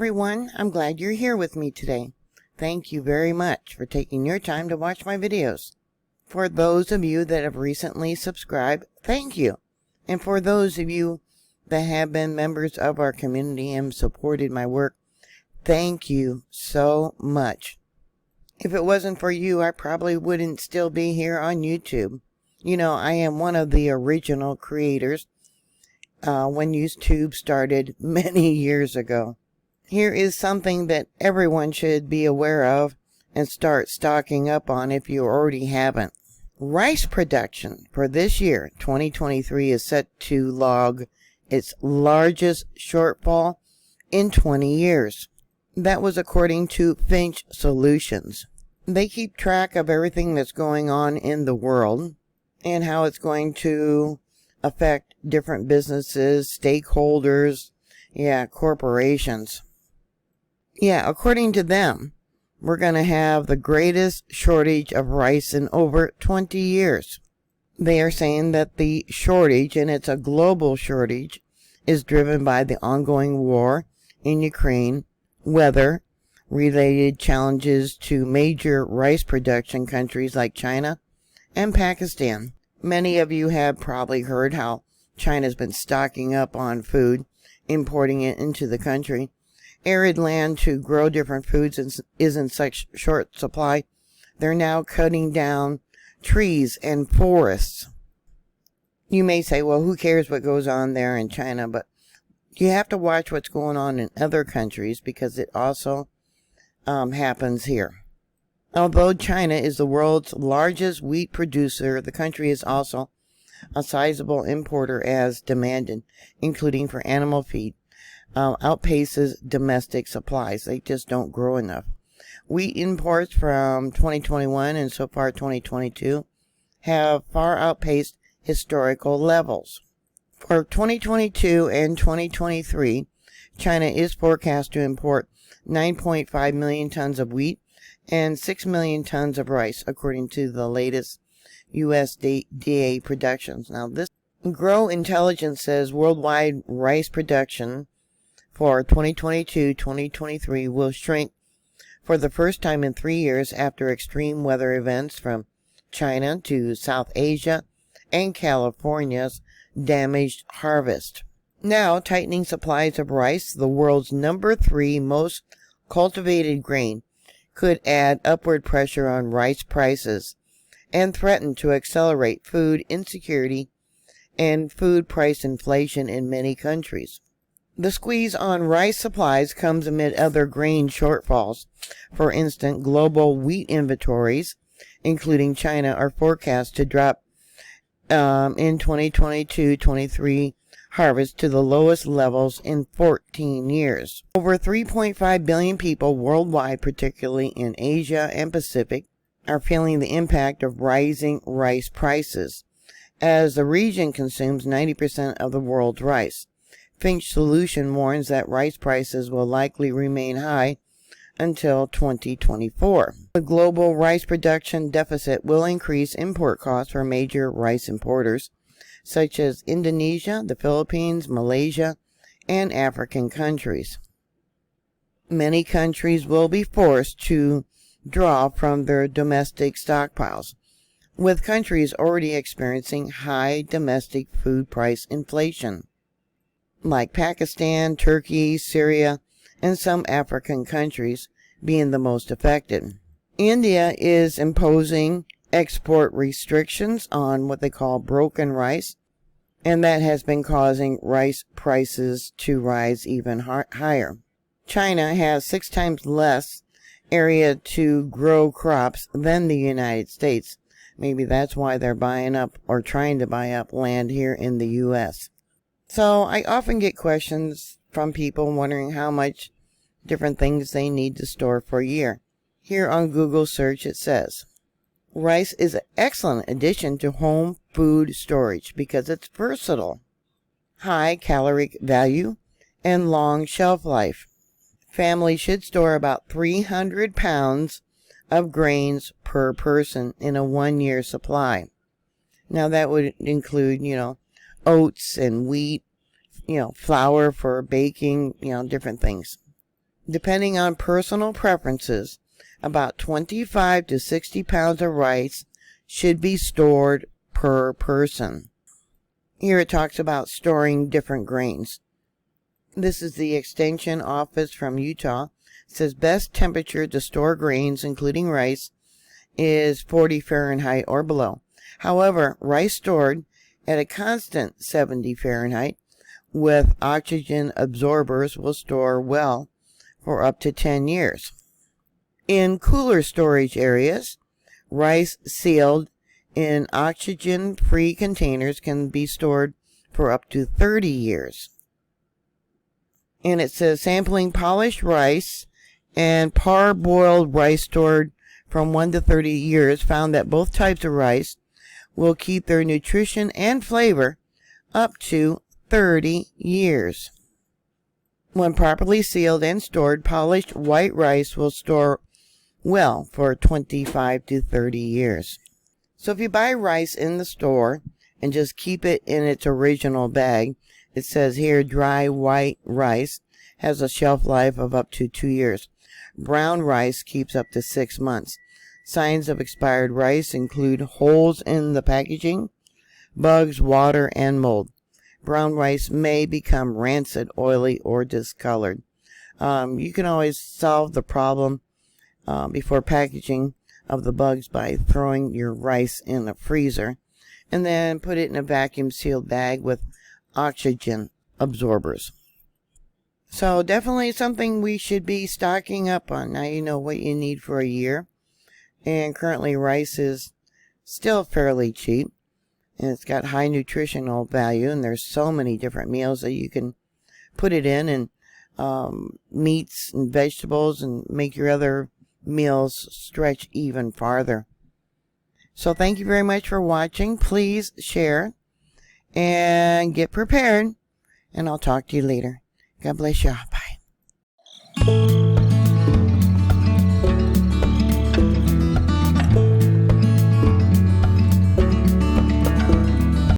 everyone, I'm glad you're here with me today. Thank you very much for taking your time to watch my videos. For those of you that have recently subscribed, thank you. And for those of you that have been members of our community and supported my work, thank you so much. If it wasn't for you, I probably wouldn't still be here on YouTube. You know, I am one of the original creators when YouTube started many years ago. Here is something that everyone should be aware of and start stocking up on if you already haven't. Rice production for this year, 2023, is set to log its largest shortfall in 20 years. That was according to Finch Solutions. They keep track of everything that's going on in the world and how it's going to affect different businesses, stakeholders, corporations. According to them, we're going to have the greatest shortage of rice in over 20 years. They are saying that the shortage, and it's a global shortage, is driven by the ongoing war in Ukraine, weather-related challenges to major rice production countries like China and Pakistan. Many of you have probably heard how China's been stocking up on food, importing it into the country. Arid land to grow different foods is in such short supply, they're now cutting down trees and forests. You may say, well, who cares what goes on there in China? But you have to watch what's going on in other countries because it also happens here. Although China is the world's largest wheat producer, the country is also a sizable importer as demanded, including for animal feed. Outpaces domestic supplies. They just don't grow enough. Wheat imports from 2021 and so far 2022 have far outpaced historical levels. For 2022 and 2023, China is forecast to import 9.5 million tons of wheat and 6 million tons of rice, according to the latest USDA projections. Now, this Grow Intelligence says worldwide rice production for 2022-2023 will shrink for the first time in 3 years after extreme weather events from China to South Asia and California's damaged harvest. Now, tightening supplies of rice, the world's number 3 most cultivated grain, could add upward pressure on rice prices and threaten to accelerate food insecurity and food price inflation in many countries. The squeeze on rice supplies comes amid other grain shortfalls. For instance, global wheat inventories, including China, are forecast to drop in 2022-23 harvest to the lowest levels in 14 years. Over 3.5 billion people worldwide, particularly in Asia and Pacific, are feeling the impact of rising rice prices, as the region consumes 90% of the world's rice. Finch Solution warns that rice prices will likely remain high until 2024. The global rice production deficit will increase import costs for major rice importers, such as Indonesia, the Philippines, Malaysia, and African countries. Many countries will be forced to draw from their domestic stockpiles, with countries already experiencing high domestic food price inflation, like Pakistan, Turkey, Syria, and some African countries being the most affected. India is imposing export restrictions on what they call broken rice, and that has been causing rice prices to rise even higher. China has 6 times less area to grow crops than the United States. Maybe that's why they're buying up or trying to buy up land here in the U.S. So I often get questions from people wondering how much different things they need to store for a year. Here on Google search it says, rice is an excellent addition to home food storage because it's versatile, high caloric value, and long shelf life. Families should store about 300 pounds of grains per person in a 1-year supply. Now that would include, oats and wheat, flour for baking, different things. Depending on personal preferences, about 25 to 60 pounds of rice should be stored per person. Here it talks about storing different grains. This is the extension office from Utah. It says best temperature to store grains, including rice, is 40 Fahrenheit or below. However, rice stored at a constant 70 Fahrenheit with oxygen absorbers will store well for up to 10 years. In cooler storage areas, rice sealed in oxygen-free containers can be stored for up to 30 years. And it says sampling polished rice and parboiled rice stored from 1 to 30 years found that both types of rice will keep their nutrition and flavor up to 30 years. When properly sealed and stored, polished white rice will store well for 25 to 30 years. So if you buy rice in the store and just keep it in its original bag, it says here dry white rice has a shelf life of up to 2 years. Brown rice keeps up to 6 months. Signs of expired rice include holes in the packaging, bugs, water, and mold. Brown rice may become rancid, oily, or discolored. You can always solve the problem before packaging of the bugs by throwing your rice in a freezer and then put it in a vacuum sealed bag with oxygen absorbers. So definitely something we should be stocking up on. Now you know what you need for a year. And currently rice is still fairly cheap. And it's got high nutritional value. And there's so many different meals that you can put it in. And meats and vegetables. And make your other meals stretch even farther. So thank you very much for watching. Please share. And get prepared. And I'll talk to you later. God bless you. Bye.